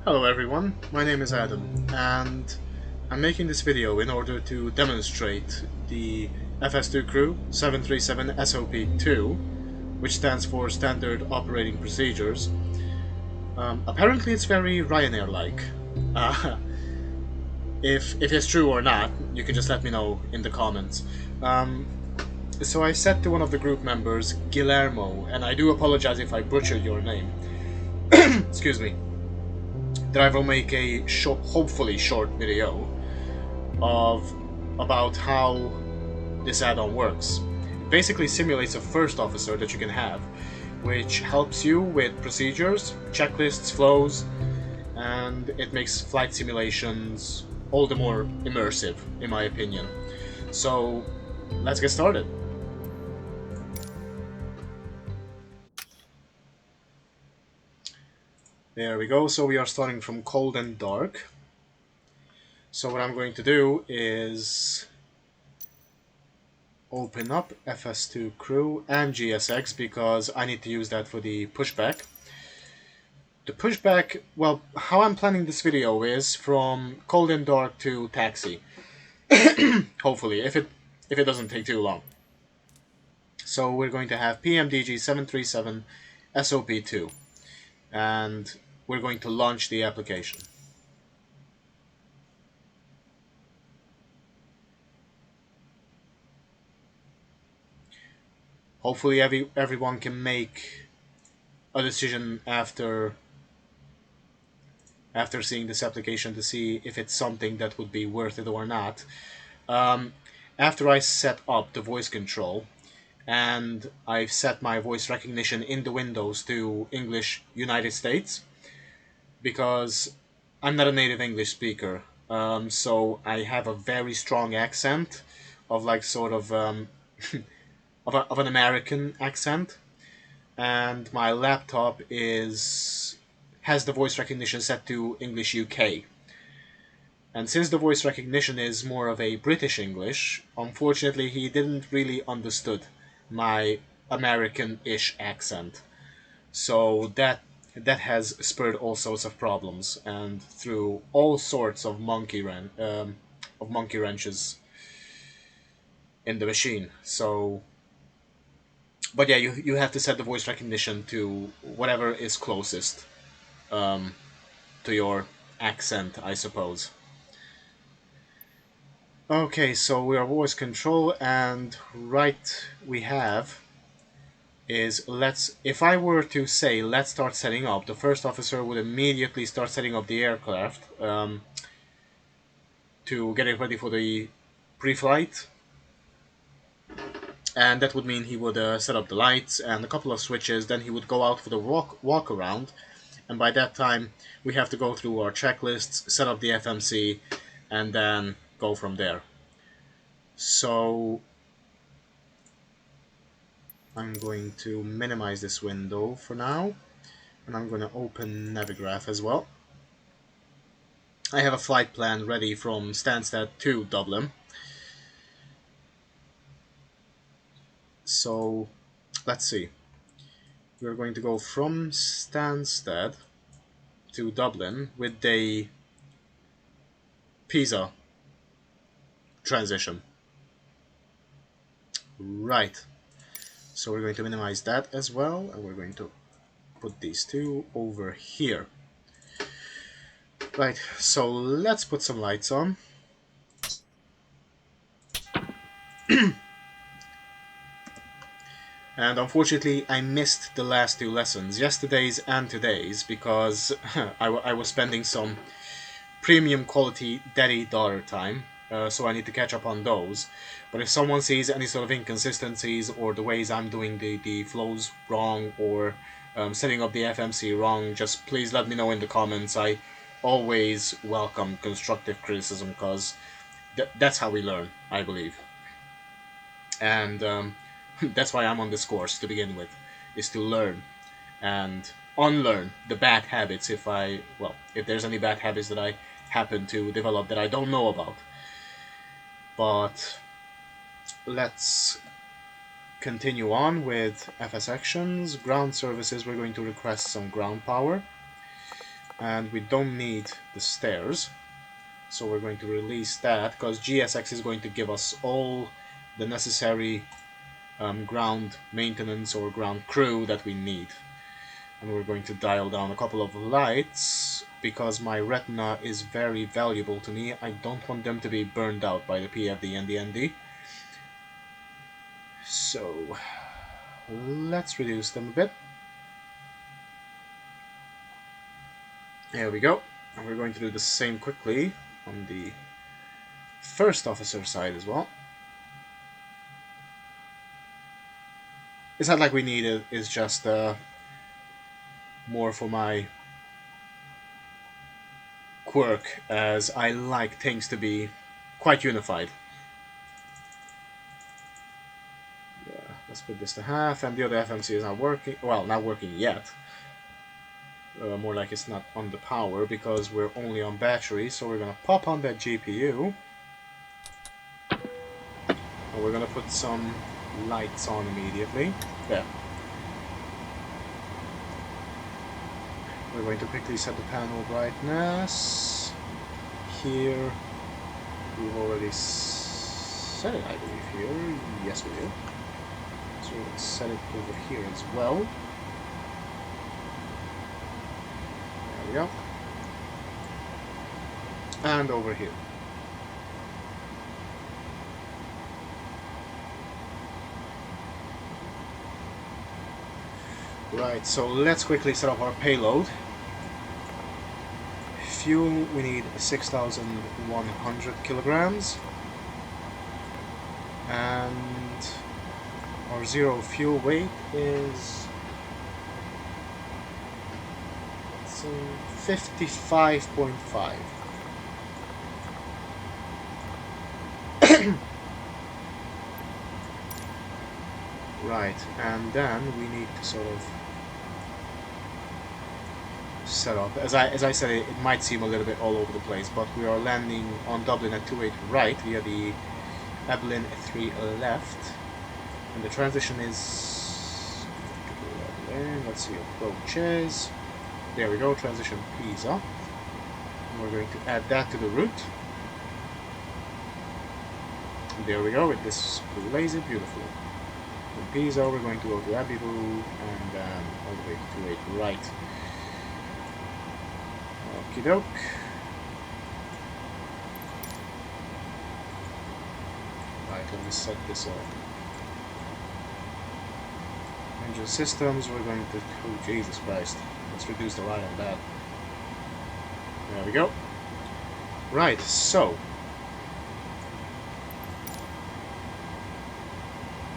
Hello everyone, my name is Adam, and I'm making this video in order to demonstrate the FS2Crew 737 SOP2, which stands for Standard Operating Procedures. Apparently it's very Ryanair-like. Uh, if it's true or not, you can just let me know in the comments. Um, so I said to one of the group members, Guillermo, and I do apologize if I butchered your name, excuse me, that I will make a short, hopefully short video of about how this add-on works. It basically simulates a first officer that you can have, which helps you with procedures, checklists, flows, and it makes flight simulations all the more immersive, in my opinion. So, let's get started. There we go, so we are starting from cold and dark. So what I'm going to do is open up FS2Crew and GSX because I need to use that for the pushback. The pushback, well, how I'm planning this video is from cold and dark to taxi. Hopefully, if it doesn't take too long. So we're going to have PMDG 737 SOP2, and we're going to launch the application. Hopefully everyone can make a decision after seeing this application to see if it's something that would be worth it or not. Um, After I set up the voice control and I've set my voice recognition in the Windows to English United States, because I'm not a native English speaker, so I have a very strong accent of like sort of of an American accent, and my laptop has the voice recognition set to English UK. And since the voice recognition is more of a British English, unfortunately he didn't really understood my American-ish accent. So that has spurred all sorts of problems, and through all sorts of monkey wrenches in the machine. So, but yeah, you have to set the voice recognition to whatever is closest um, to your accent, I suppose. Okay, so we are voice control, and right we have is if I were to say let's start setting up, the first officer would immediately start setting up the aircraft to get it ready for the pre-flight, and that would mean he would set up the lights and a couple of switches. Then he would go out for the walk around, and by that time we have to go through our checklists, set up the FMC, and then go from there. So I'm going to minimize this window for now, and I'm going to open Navigraph as well. I have a flight plan ready from Stansted to Dublin. So let's see. We're going to go from Stansted to Dublin with the Pisa transition. Right. So we're going to minimize that as well, and we're going to put these two over here. Right, so let's put some lights on. And unfortunately, I missed the last two lessons, yesterday's and today's, because I was spending some premium quality daddy-daughter time, so I need to catch up on those. But if someone sees any sort of inconsistencies or the ways I'm doing the flows wrong, or setting up the FMC wrong, just please let me know in the comments. I always welcome constructive criticism, because that's how we learn, I believe. And that's why I'm on this course to begin with, is to learn and unlearn the bad habits if there's any bad habits that I happen to develop that I don't know about. But let's continue on with FS actions. Ground services, we're going to request some ground power. And we don't need the stairs. So we're going to release that, because GSX is going to give us all the necessary ground maintenance or ground crew that we need. And we're going to dial down a couple of lights, because my retina is very valuable to me. I don't want them to be burned out by the PFD and the ND. So let's reduce them a bit. There we go. And we're going to do the same quickly on the first officer side as well. It's not like we need it, it's just more for my quirk, as I like things to be quite unified. Yeah, let's put this to half, and the other FMC is not working. Well, not working yet. More like it's not on the power, because we're only on battery, so we're gonna pop on that GPU. And we're gonna put some lights on immediately. There. We're going to quickly set the panel brightness. Here, we've already set it, I believe, here. Yes, we did. So we're going to set it over here as well. There we go. And over here. Right, so let's quickly set up our payload. Fuel, we need 6,100 kilograms. And our zero fuel weight is 55.5. Right, and then we need to sort of set up. As I said, it might seem a little bit all over the place, but we are landing on Dublin at 28 right via the Evelyn 3 left, and the transition is. Let's see, approaches. There we go, transition Pisa. And we're going to add that to the route. And there we go, with this blue laser, beautiful. From Pisa, we're going to go to Abibu and then all the way to 28 right. Okie doke. Right, let me set this up. Engine systems, we're going to. Oh, Jesus Christ. Let's reduce the light on that. There we go. Right, so.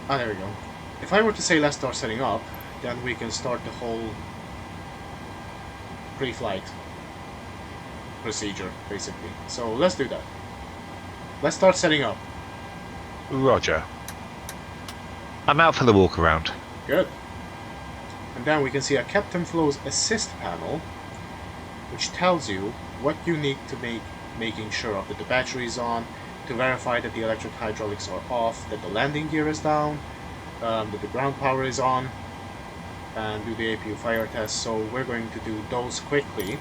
Ah, there we go. If I were to say let's start setting up, then we can start the whole pre-flight procedure, basically. So let's do that. Let's start setting up. Roger. I'm out for the walk around. Good. And then we can see a Captain Flow's assist panel, which tells you what you need to making sure of that the battery is on, to verify that the electric hydraulics are off, that the landing gear is down, that the ground power is on, and do the APU fire test. So we're going to do those quickly.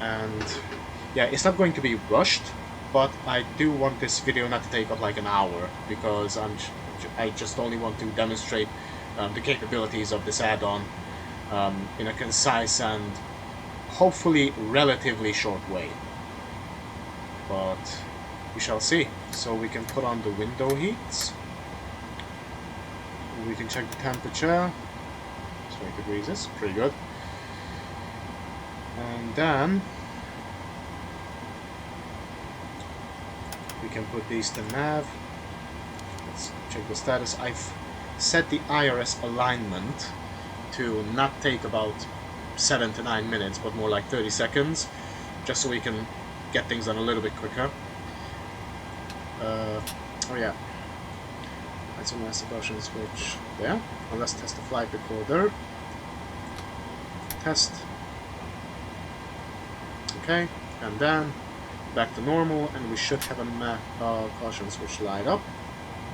And yeah, it's not going to be rushed, but I do want this video not to take up like an hour, because I just only want to demonstrate the capabilities of this add-on in a concise and hopefully relatively short way. But we shall see. So we can put on the window heats. We can check the temperature. 20 degrees is pretty good. And then we can put these to nav. Let's check the status. I've set the IRS alignment to not take about 7 to 9 minutes, but more like 30 seconds, just so we can get things done a little bit quicker. Oh yeah. Let's mass suppression switch there. And let's test the flight recorder. Test. Okay, and then back to normal, and we should have a caution switch light up.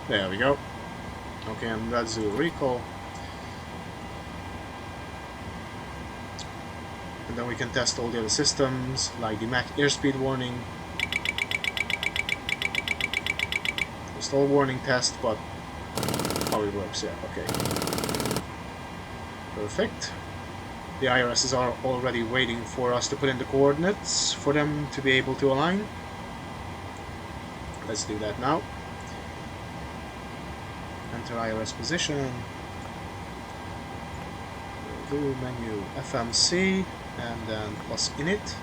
There we go. Okay, and let's do a recall. And then we can test all the other systems, like the Mach airspeed warning. Stall warning test, but how it works, yeah, okay. Perfect. The IRSs are already waiting for us to put in the coordinates for them to be able to align. Let's do that now. Enter IRS position. We'll do menu FMC and then plus init.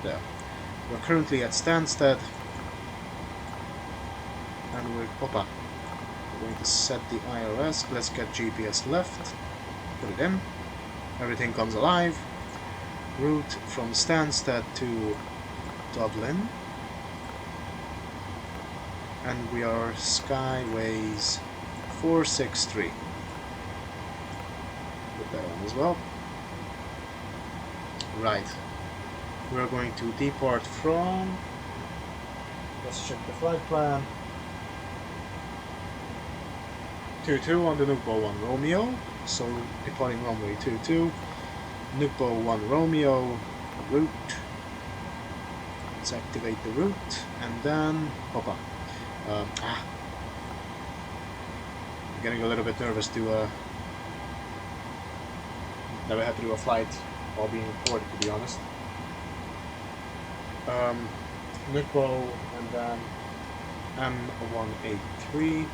There. We're currently at Stansted. And we're going to set the IRS. Let's get GPS left. Put it in. Everything comes alive. Route from Stansted to Dublin. And we are Skyways 463. Put that on as well. Right. We're going to depart from... Let's check the flight plan. 22 on the Nukbo 1 Romeo. So departing runway 22. Nukbo 1 Romeo. Route. Let's activate the route. And then... Hoppa. I'm getting a little bit nervous to never had to do a flight while being recorded, to be honest. Nukbo and then M183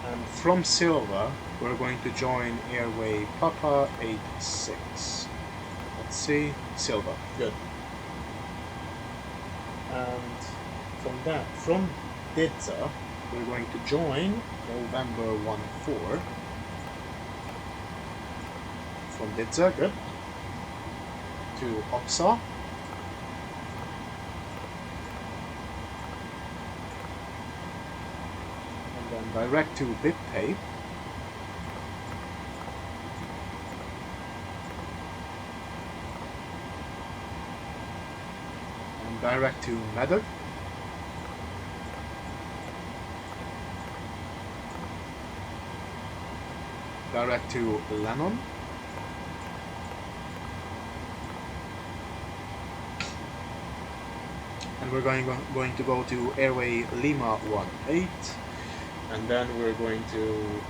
and from Silva we're going to join airway Papa 86. Let's see, Silva, good. And from Didza, we're going to join November 14. From Didza, good. To Opsa. And then direct to BitPay. Direct to Meadow. Direct to Lennon. And we're going to go to airway Lima 18, and then we're going to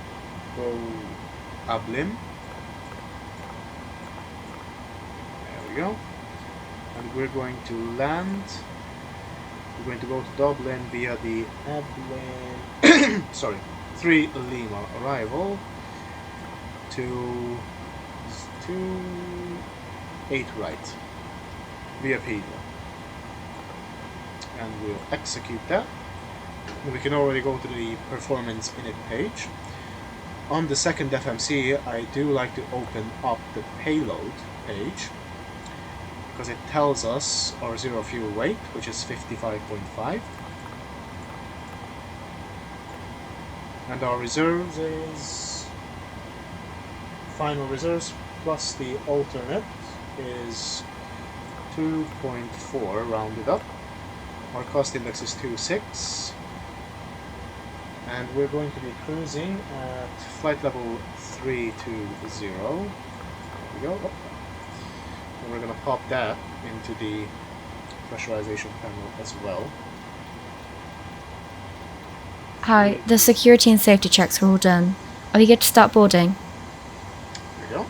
go Ablim. There we go. And we're going to land. We're going to go to Dublin via the Dublin 3 Lima arrival to 8 right via Pisa. And we'll execute that. And we can already go to the performance init page. On the second FMC, I do like to open up the payload page, because it tells us our zero fuel weight, which is 55.5, and our reserves is final reserves plus the alternate is 2.4 rounded up. Our cost index is 2.6, and we're going to be cruising at flight level 320. There we go. And we're going to pop that into the pressurization panel as well. Hi, the security and safety checks are all done. Are we good to start boarding? There we go.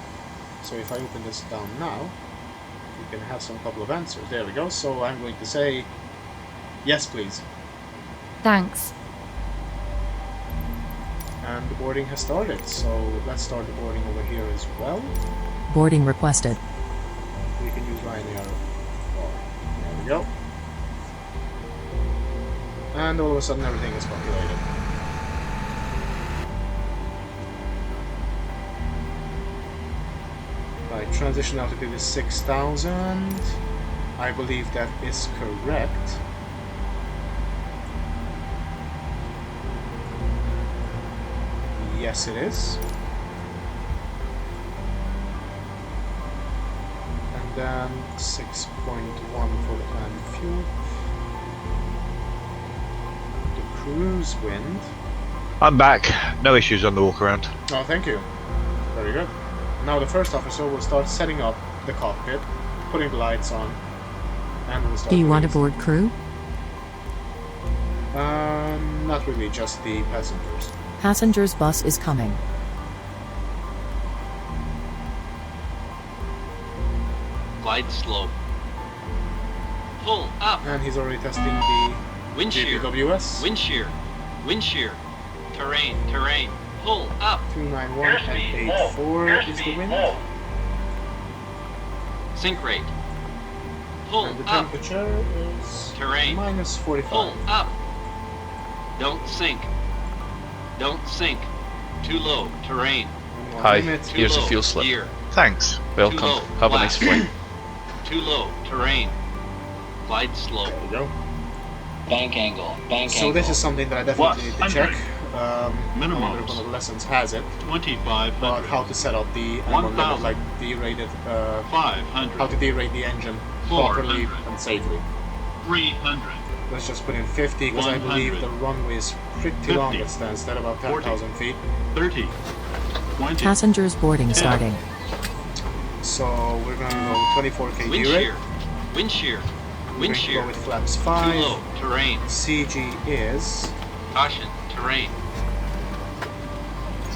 So if I open this down now, we can have some couple of answers. There we go. So I'm going to say, yes please. Thanks. And the boarding has started, so let's start the boarding over here as well. Boarding requested. We can use Ryanair. There we go. And all of a sudden everything is populated. Right, transition altitude is 6,000. I believe that is correct. Yes, it is. And And then 6.1 for the planned fuel. The cruise wind. I'm back. No issues on the walk around. Oh, thank you. Very good. Now the first officer will start setting up the cockpit, putting the lights on, and we'll start. Do you want a releasing. board crew? Not really, just the passengers. Passengers bus is coming. Glide slope. Pull up. And he's already testing the Wind shear. GPWS. Wind shear. Wind shear. Terrain. Terrain. Pull up. 291 at 84 is the wind. Sink rate. Pull And the up. temperature is Terrain. minus 45. Pull up. Don't sink. Don't sink. Too low. Terrain. And we'll Hi. limit Too Here's a low. fuel slip. Gear. Thanks. Welcome. Too low. Have a nice Flat. flight. Too low. Terrain. Glide slope. There we go. Bank angle. Bank So angle. this is something that I definitely need to check. Minimums. I wonder if one of the lessons has it, 2500. but how to set up the animal limit, 1000. like derate it, how 500. to derate the engine properly 400. and safely. 300. Let's just put in 50 because I believe 100. the runway is pretty long. It stands at about 10,000 feet. 30. 20. Passengers boarding starting. So we're gonna go 24k Wind derate. shear. Wind shear. We're Wind going to shear. go with flaps Too 5. low. Terrain. CG is Caution. Terrain.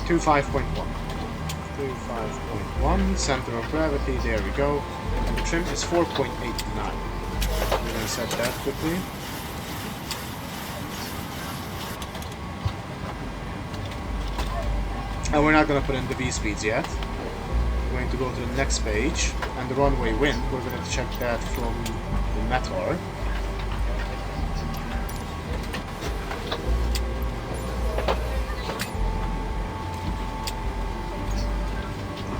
25.1. 25.1. Center of gravity. There we go. And the trim is 4.89. We're gonna set that quickly. And we're not gonna put in the V speeds yet. We're going to go to the next page, and the runway wind, we're going to check that from the METAR.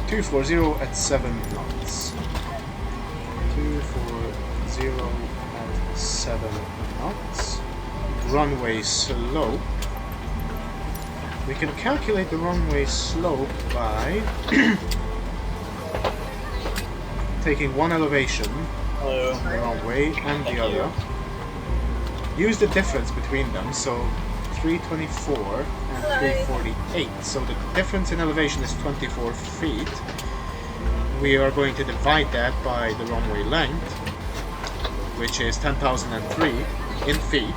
.240 at 7 knots. 240 at 7 knots. Runway slope. We can calculate the runway slope by taking one elevation on the runway and the other. Use the difference between them, so 324 and 348. So the difference in elevation is 24 feet. We are going to divide that by the runway length, which is 10,003 in feet,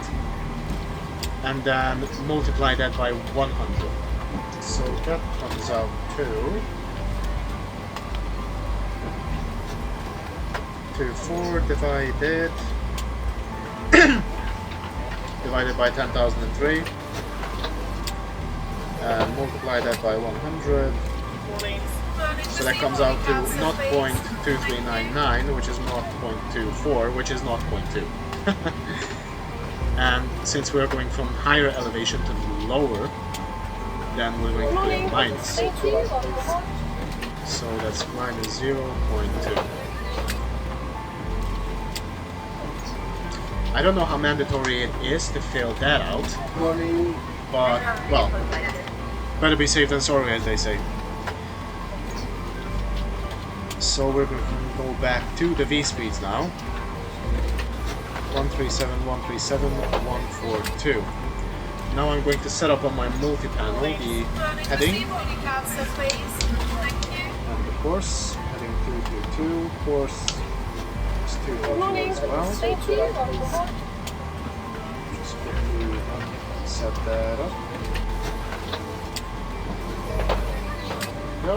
and then multiply that by 100. So that comes out to 4 divided divided by 10,003 and multiply that by 100. So that comes out to 0.2399, which is 0.24, which is 0.2. And since we're going from higher elevation to lower, then we're going to put in minus. So that's minus 0.2. I don't know how mandatory it is to fill that out, but, well, better be safe than sorry, as they say. So we're going to go back to the V-speeds now. 137, 137, 142. Now I'm going to set up on my multi-panel the heading and the course. Heading 222, course is 222 as well. Just quickly set that up. Go.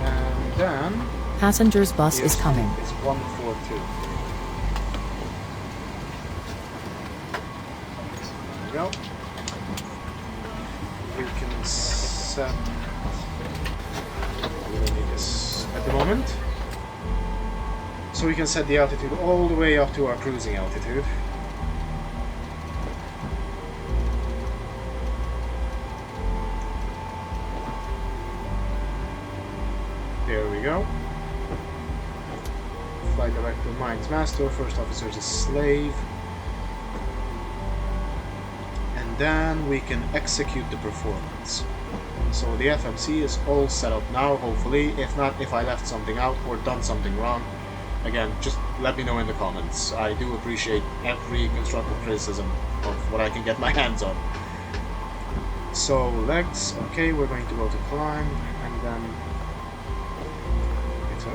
And then Passengers bus is coming. It's 142. There we go. We can set. We don't need this at the moment. So we can set the altitude all the way up to our cruising altitude. There we go. Flight director, mine's master, first officer is a slave. And then we can execute the performance. So the FMC is all set up now, hopefully. If not, if I left something out or done something wrong, again, just let me know in the comments. I do appreciate every constructive criticism of what I can get my hands on. So legs, okay, we're going to go to climb, and then it's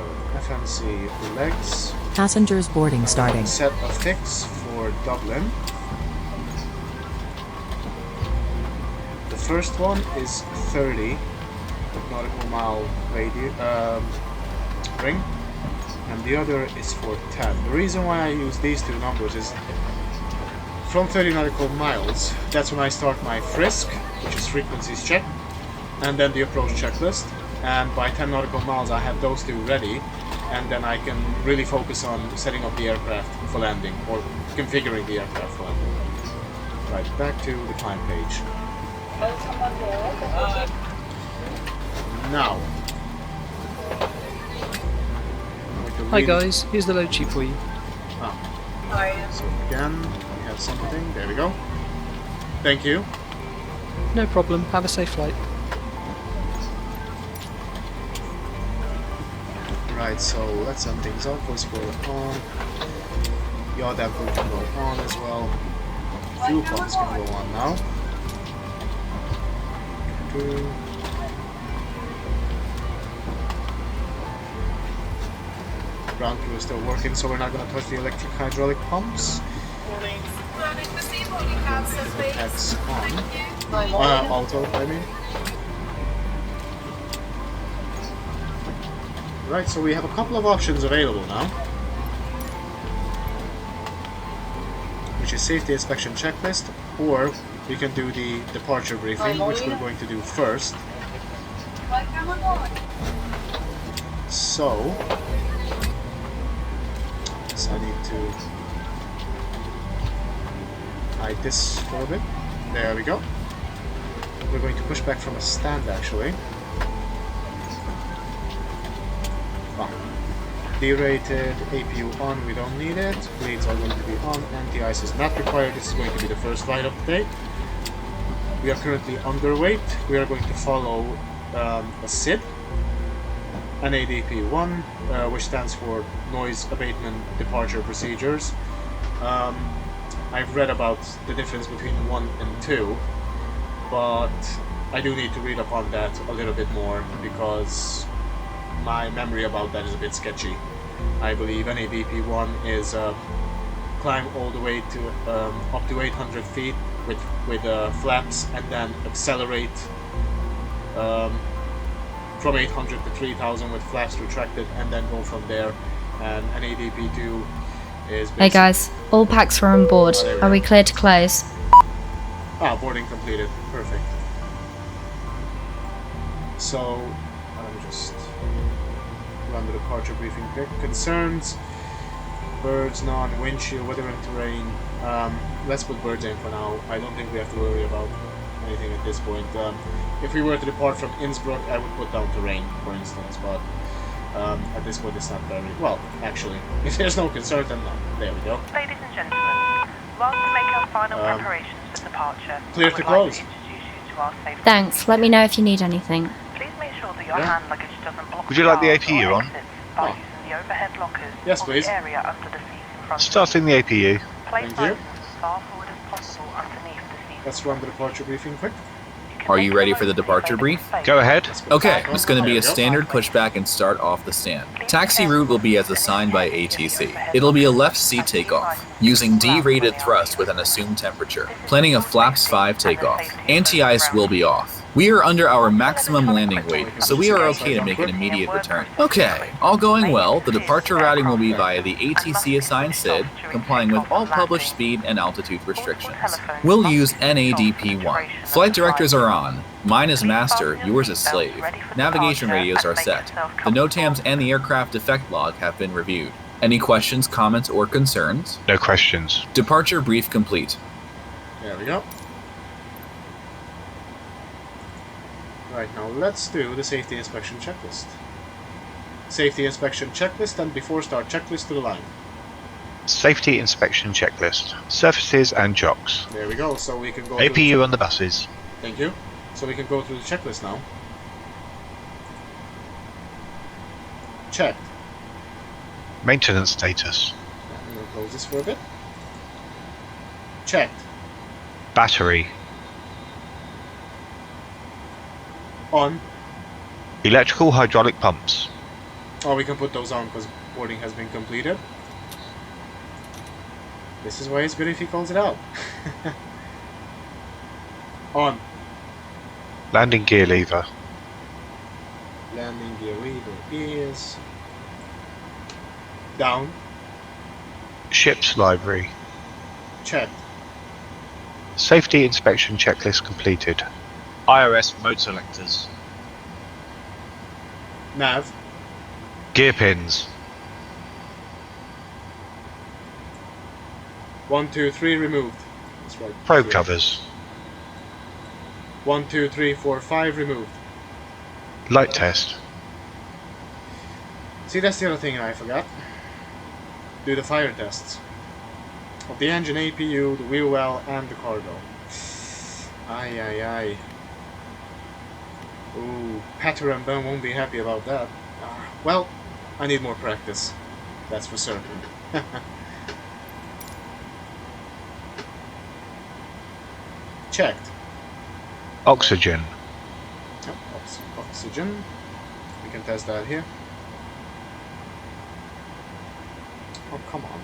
FMC legs. Passengers boarding starting. Set a fix for Dublin. The first one is 30 nautical mile ring, and the other is for 10. The reason why I use these two numbers is from 30 nautical miles, that's when I start my frisk, which is frequencies check, and then the approach checklist, and by 10 nautical miles I have those two ready, and then I can really focus on setting up the aircraft for landing, or configuring the aircraft for landing. Right, back to the climb page. Now, Hi guys, here's the load sheet for you. So again, we have something. There we go. Thank you. No problem, have a safe flight. Right, so let's send things up. Voice spoiler on. Yaw damper can go on as well. Fuel pumps can go on now. Ground crew is still working, so we're not going to touch the electric hydraulic pumps. That's on. Auto, I mean. Right, so we have a couple of options available now, which is safety inspection checklist, or we can do the departure briefing, which we're going to do first. So I need to hide this for a bit. There we go. We're going to push back from a stand, actually. Derated, APU on, we don't need it. Blades are going to be on, anti-ice is not required. This is going to be the first flight of the day. We are currently underweight. We are going to follow a SID, an ADP1, which stands for Noise Abatement Departure Procedures. I've read about the difference between 1 and 2, but I do need to read up on that a little bit more because my memory about that is a bit sketchy. I believe NADP1 is climb all the way to up to 800 feet with flaps, and then accelerate from 800 to 3000 with flaps retracted, and then go from there. And NADP2 is Hey guys, all packs are on board. Are we clear to close? Boarding completed. Perfect. So let me just run the departure briefing quick. Concerns: birds, none. Windshield, weather and terrain. Let's put birds in for now. I don't think we have to worry about anything at this point. If we were to depart from Innsbruck, I would put down terrain, for instance, but at this point it's not very... Well, actually, if there's no concern, then no. There we go. Ladies and gentlemen, whilst we make our final preparations for departure, Clear to close. Thanks, let me know if you need anything. Please make sure that your hand luggage doesn't block. Would you like the APU on? By using the overhead lockers yes, please. the area under the seats in front Starting the APU. Place Thank you. items as far forward as possible underneath the seats. Let's run the departure briefing quick. Are you ready for the departure brief? Go ahead. Okay, it's going to be a standard pushback and start off the stand. Taxi route will be as assigned by ATC. It'll be a left seat takeoff, using D-rated thrust with an assumed temperature. Planning a flaps 5 takeoff. Anti-ice will be off. We are under our maximum landing weight, so we are okay to make an immediate return. Okay, all going well, the departure routing will be via the ATC assigned SID, complying with all published speed and altitude restrictions. We'll use NADP1. Flight directors are on. Mine is master, yours is slave. Navigation radios are set. The NOTAMs and the aircraft defect log have been reviewed. Any questions, comments, or concerns? No questions. Departure brief complete. There we go. Right, now let's do the safety inspection checklist. Safety inspection checklist, and before start checklist to the line. Safety inspection checklist. Surfaces and chocks. There we go. So we can go. through the APU on the buses. Thank you. So we can go through the checklist now. Checked. Maintenance status. I'm going to close this for a bit. Checked. Battery. On. Electrical hydraulic pumps. Oh, we can put those on because boarding has been completed. This is why it's good if he calls it out. On. Landing gear lever. Landing gear lever is down. Ship's library. Checked. Safety inspection checklist completed. IRS mode selectors. Nav. Gear pins. 1, 2, 3 removed. That's right. Probe Here. covers. 1, 2, 3, 4, 5 removed. Light test. See, that's the other thing I forgot. Do the fire tests of the engine, APU, the wheel well, and the cargo. Aye, aye, aye. Ooh, Patter and Ben won't be happy about that. Well, I need more practice. That's for certain. Checked. Oxygen. Yep, oxygen. We can test that here. Oh, come on.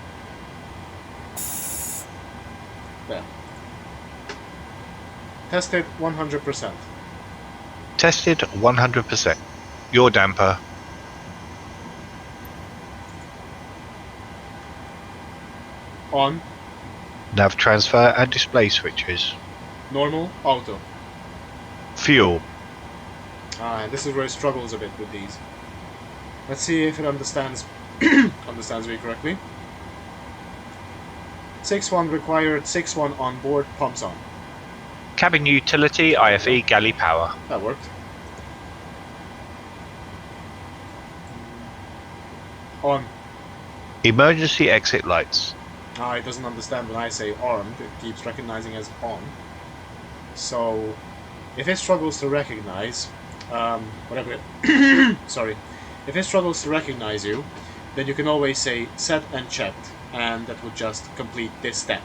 There. Tested 100%. Tested 100%. Yaw damper. On. Nav transfer and display switches. Normal. Auto. Fuel. This is where it struggles a bit with these. Let's see if it understands understands me correctly. 6-1 required, 6-1 on board, pumps on. Cabin utility IFE galley power. That worked. On. Emergency exit lights. It doesn't understand when I say armed, it keeps recognizing as on. So, if it struggles to recognize, whatever it, sorry, if it struggles to recognize you, then you can always say set and checked, and that would just complete this step.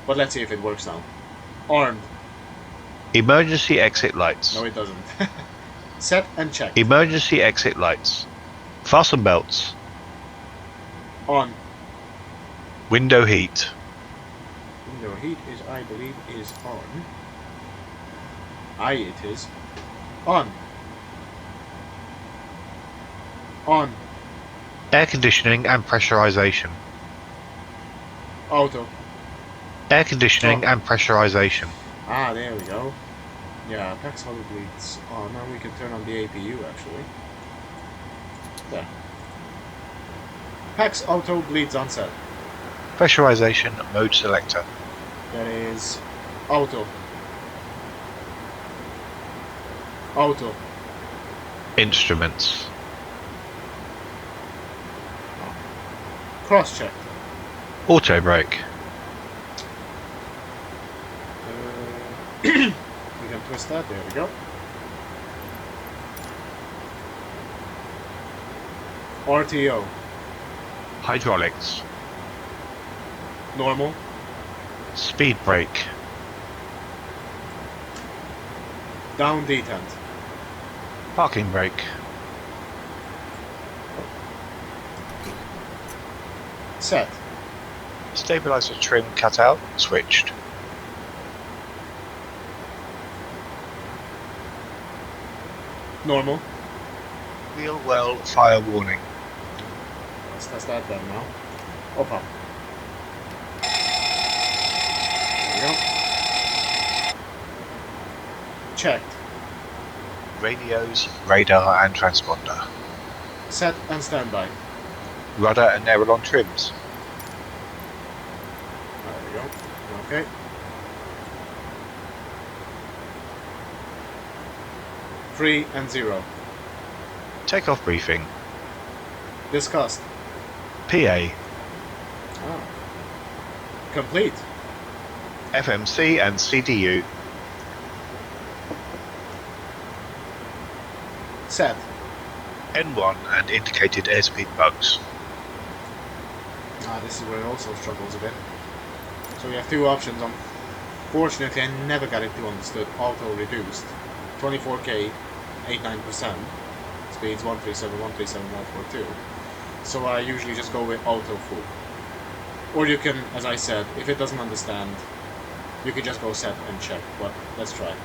But let's see if it works now. Armed. Emergency exit lights. No, it doesn't. Set and checked. Emergency exit lights. Fasten belts. On. Window heat. Window heat is, I believe, is on. Aye, it is. On. On. Air conditioning and pressurization. Auto. Air conditioning and pressurization. There we go. Yeah, PAX auto bleeds. Oh, now we can turn on the APU actually. There. PAX auto bleeds on set. Pressurization mode selector. That is auto. Auto. Instruments. Cross check. Auto brake. We can twist that. There we go. RTO. Hydraulics. Normal. Speed brake. Down detent. Parking brake. Set. Stabilizer trim cut out, switched. Normal. Wheel well fire warning. Let's test that then now. Opa. There we go. Checked. Radios, radar and transponder. Set and standby. Rudder and aileron trims. There we go. Okay. Three and 0. Takeoff briefing. Discussed. PA, Ah. Complete. FMC and CDU. Set. N1 and indicated airspeed bugs. This is where it also struggles a bit. So we have two options. Unfortunately, I never got it to understood. Auto reduced. 24K, 89%. Speeds 137, 137, 142. So I usually just go with auto full. Or you can, as I said, if it doesn't understand, you can just go set and check. But let's try.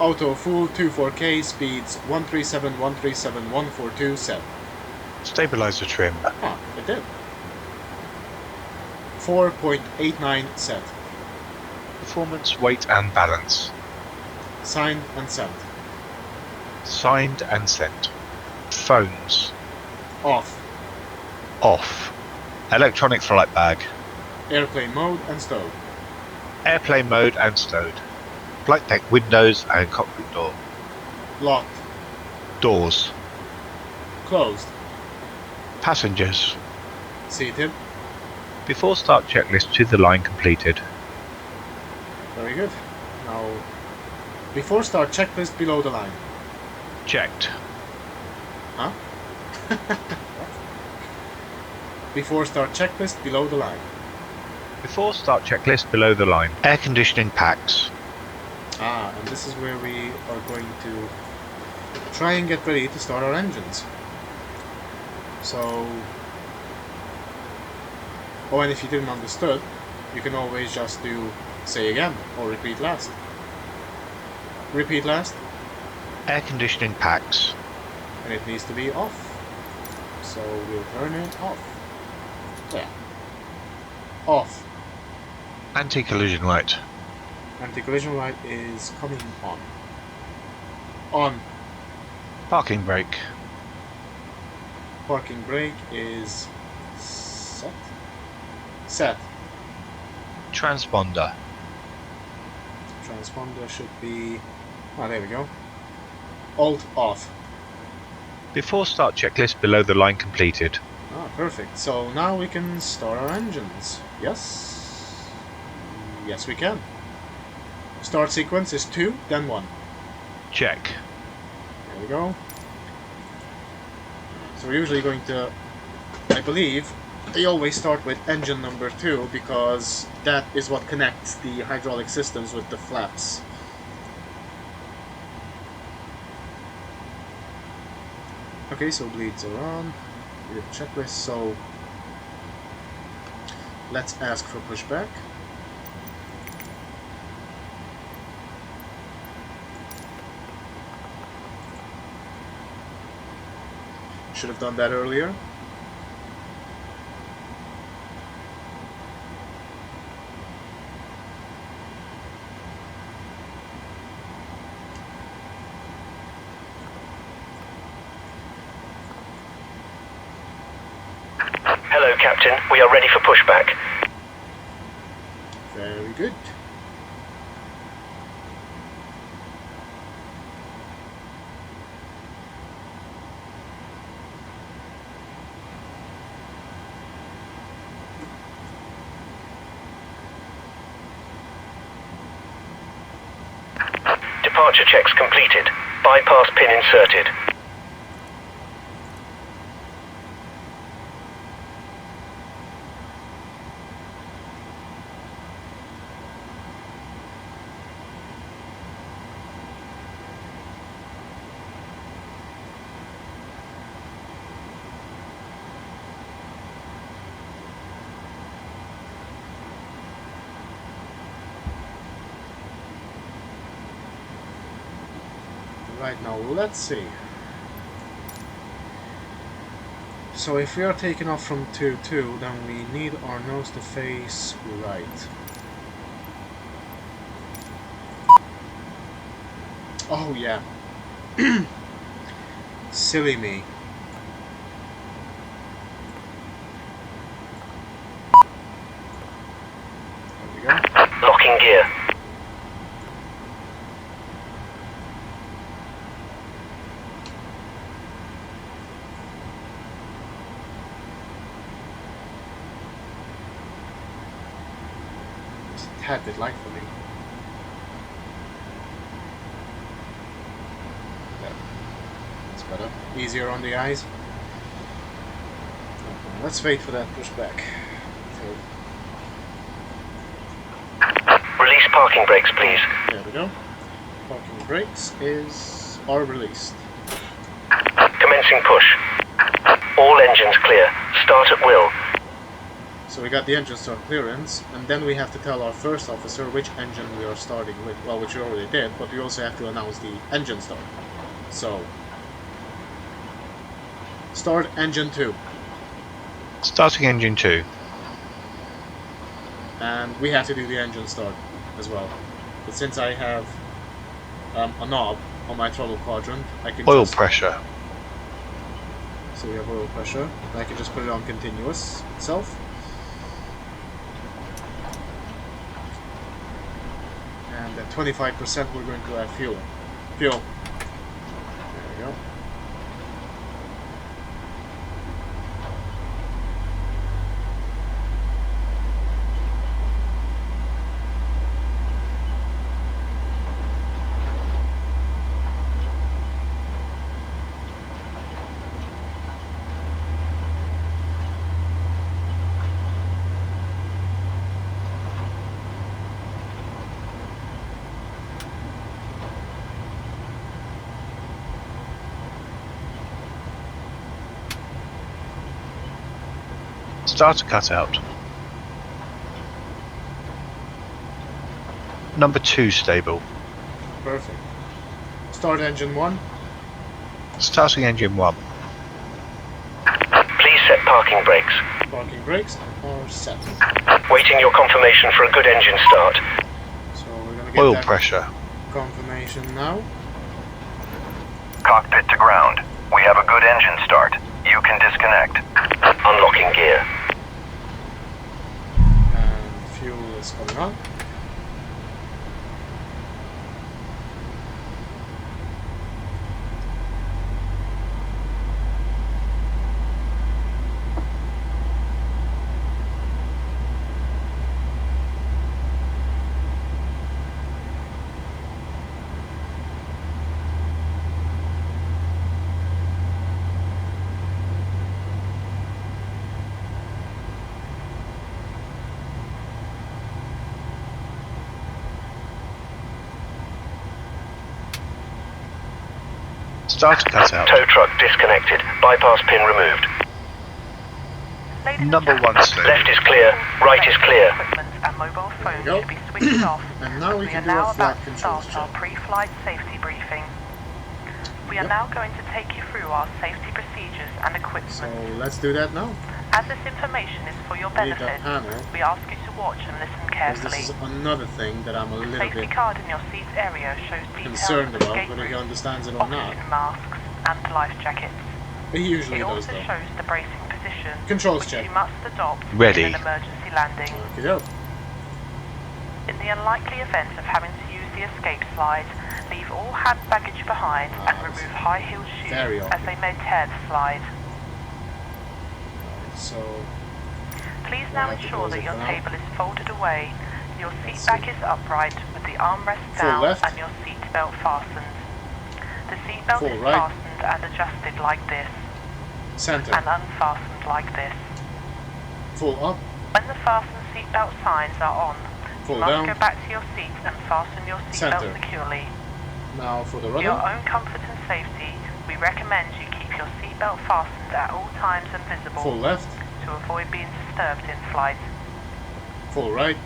Auto full, 24K, speeds 137, 137, 142, set. Stabilizer trim. Ah, it did. 4.89 set. Performance, weight and balance. Signed and sent. Signed and sent. Phones. Off. Off. Electronic flight bag. Airplane mode and stowed. Airplane mode and stowed. Flight deck windows and cockpit door. Locked. Doors. Closed. Passengers. Seated. Before start checklist to the line completed. Very good. Now, before start checklist below the line. Checked. Huh? Before start checklist below the line. Before start checklist below the line. Air conditioning packs. And this is where we are going to try and get ready to start our engines. So, and if you didn't understood, you can always just do say again or repeat last. Repeat last. Air conditioning packs. And it needs to be off. So we'll turn it off. Yeah. Off. Anti-collision light. Anti-collision light is coming on. On. Parking brake. Parking brake is set. Set. Transponder. Transponder should be... there we go. Alt off. Before start checklist below the line completed. Perfect. So now we can start our engines. Yes? Yes, we can. Start sequence is 2, then 1. Check. There we go. So we're usually going to... I believe they always start with engine number 2 because that is what connects the hydraulic systems with the flaps. Okay, so bleeds are on. We have a checklist, so let's ask for pushback. Should have done that earlier. Hello, Captain. We are ready for pushback. Very good. Departure checks completed. Bypass pin inserted. Right now, let's see. So if we are taking off from 2-2, then we need our nose to face right. Oh yeah. Silly me. There we go. Locking gear. tad bit light for me. There. That's better. Easier on the eyes. Okay, let's wait for that pushback. Release parking brakes, please. There we go. Parking brakes are released. Commencing push. All engines clear. Start at will. So we got the engine start clearance, and then we have to tell our first officer which engine we are starting with. Well, which we already did, but we also have to announce the engine start. So, start engine 2. Starting engine 2. And we have to do the engine start as well. But since I have a knob on my throttle quadrant, I can Oil pressure. So we have oil pressure. And I can just put it on continuous itself. And at 25% we're going to add fuel. Fuel. There we go. Starter cutout. Number 2 stable. Perfect. Start engine 1. Starting engine 1. Please set parking brakes. Parking brakes are set. Waiting your confirmation for a good engine start. So we're gonna get Oil that pressure. confirmation now. Cockpit to ground. We have a good engine start. You can disconnect. Unlocking gear. And fuel is coming on. Starter cutout. Tow truck disconnected. Bypass pin removed. Number 1 stable. Left is clear. Right is clear. Equipment and mobile There phones we go. should be switched off. And now we We can are do now a flat about to controls start our check. pre-flight safety briefing. We are Yep. now going to take you through our safety procedures and equipment. So let's do that now. As this information is for your Read that benefit, panel. we ask you to watch and listen Because carefully. this is another thing that I'm a The little safety bit card in your seat area shows details concerned of about, escape whether he routes, understands it or not. oxygen masks, and life jackets. He usually It does also though. shows the bracing position, Controls which check. you must adopt Ready. in an emergency landing. Okay, go. In the unlikely event of having to use the escape slide, leave all hand baggage behind and remove high-heeled very shoes awkward. as they may tear the slide. So Please We'll now have to ensure close that it your for now. table is folded away, your seat Let's back see. is upright with the armrest Full down left. and your seat belt fastened. The seat belt Full is right. fastened and adjusted like this, center. and unfastened like this. Full up. When the fasten seat belt signs are on, Full you must down. go back to your seat and fasten your seat belt Center. securely. Now for the For your rudder. own comfort and safety, we recommend you keep your seat belt fastened at all times and visible Full left. to avoid being disturbed in flight. Full right.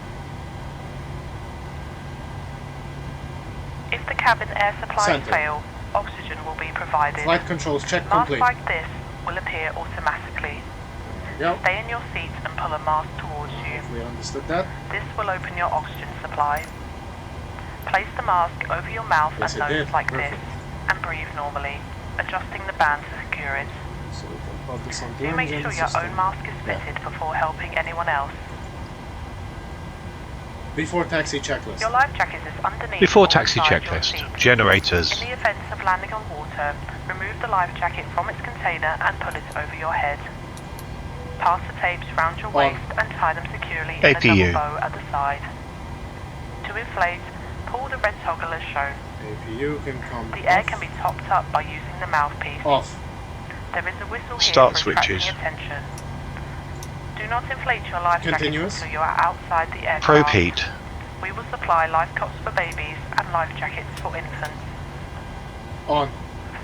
If the cabin air supplies Center. fail, oxygen will be provided. Flight controls check Masks complete. like this will appear automatically. There we go. Stay in your seat and pull a mask towards you. If we understood that. This will open your oxygen supply. Place the mask over your mouth Yes, and it nose did. like Perfect. this and breathe normally, adjusting the band to secure it. So we can put this on the Do make engine sure your system. own mask is Yeah. fitted before helping anyone else. Before taxi checklist. Your life jacket is underneath Before or taxi inside your checklist. seat. Generators. In the event of landing on water, remove the life jacket from its container and pull it over your head. Pass the tapes round your On. waist and tie them securely in a APU. double bow at the side. To inflate, pull the red toggle as shown. APU can come The air off. can be topped up by using the mouthpiece. Off. There is a whistle here Start for attracting switches. attention. Do not inflate your life Continuous. jackets until you are outside the aircraft. Probe heat. We will supply life cots for babies and life jackets for infants. On.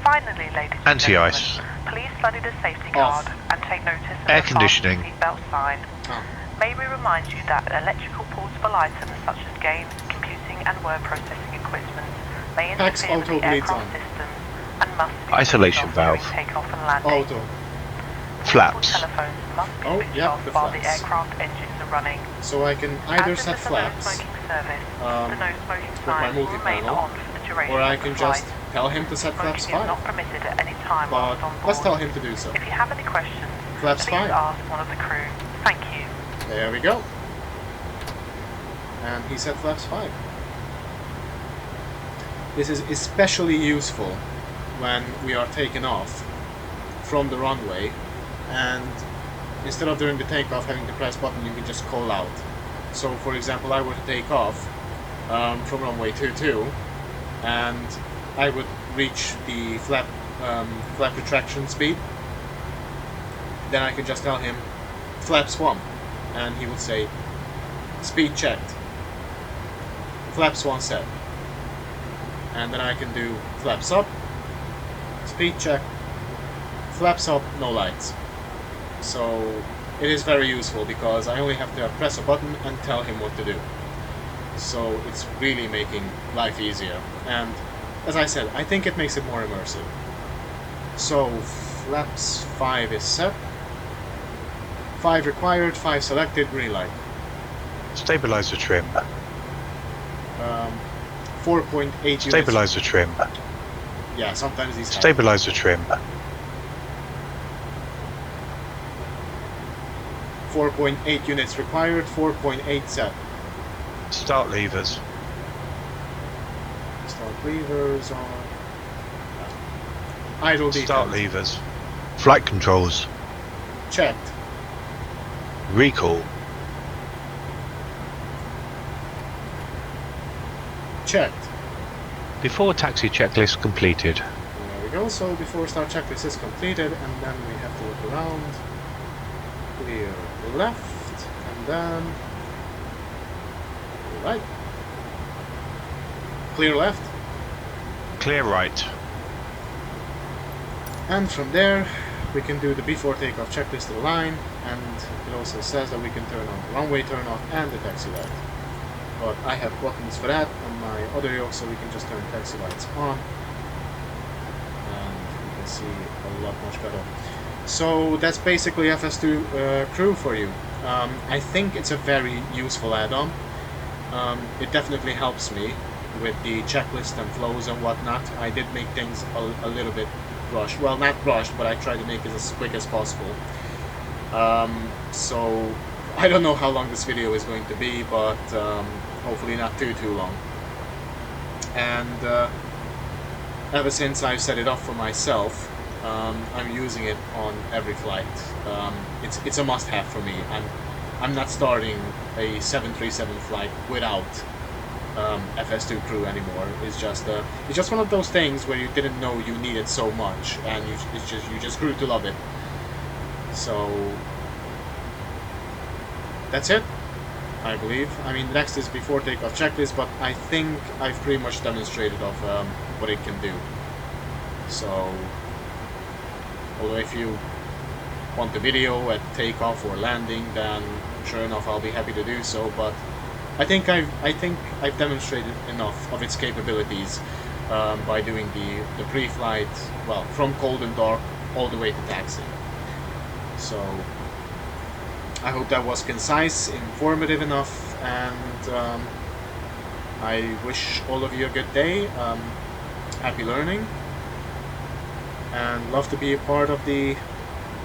Finally, ladies and Anti-ice. gentlemen, please study the safety Off. guard and take notice of Air the conditioning. fasten seatbelt sign. Oh. May we remind you that electrical portable items such as games, computing and word processing equipment may Pax interfere with auto the bleeds aircraft on. systems and must be Isolation switched off during valve. takeoff and landing. Auto. Flaps. Portable telephones must be Oh, switched yeah, off the while the flaps. aircraft engines are running. So I can either As set this is a no flaps, smoking service, um, the no smoking with my sign will remain multi-panel, on for the duration or I of the can flight. just tell him to set flaps Smoking is 5. not permitted at any time But whilst on board. let's tell him to do so. If you have any questions, Flaps please 5. ask one of the crew. Thank you. There we go. And he set flaps 5. This is especially useful when we are taken off from the runway, and instead of during the takeoff having to press button, you can just call out. So for example, I were to take off from runway 22 and I would reach the flap retraction speed, then I could just tell him flaps 1 and he would say speed checked, flaps 1 set, and then I can do flaps up, speed check, flaps up, no lights. So it is very useful because I only have to press a button and tell him what to do. So it's really making life easier, and as I said, I think it makes it more immersive. So flaps 5 is set, 5 required, 5 selected, green light. Stabilizer trim. 4.8 units. Stabilizer trim. Yeah, sometimes these happen. Stabilizer trim. 4.8 units required, 4.8 set. Start levers. Start levers on. Idle details. Start levers. Flight controls. Checked. Recall. Checked. Before taxi checklist completed. There we go. So before start checklist is completed, and then we have to look around. Clear left, and then right. Clear left. Clear right. And from there, we can do the before takeoff checklist of the line, and it also says that we can turn on the runway turn off and the taxi light. But I have buttons for that on my other yoke, so we can just turn taxi lights on, and we can see a lot much better. So that's basically FS2Crew for you. I think it's a very useful add-on. It definitely helps me with the checklist and flows and whatnot. I did make things a little bit rushed. Well, not rushed, but I tried to make it as quick as possible. So I don't know how long this video is going to be, but hopefully not too long. And ever since I've set it up for myself, I'm using it on every flight. It's a must-have for me. I'm not starting a 737 flight without FS2Crew anymore. It's just one of those things where you didn't know you needed so much, and you just grew to love it. So that's it, I believe. I mean, next is before takeoff checklist, but I think I've pretty much demonstrated of what it can do. So, although if you want the video at takeoff or landing, then sure enough I'll be happy to do so. But I think I've demonstrated enough of its capabilities by doing the pre-flight, well, from cold and dark all the way to taxi. So I hope that was concise, informative enough, and I wish all of you a good day. Happy learning, and love to be a part of the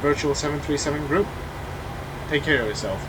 virtual 737 group. Take care of yourself.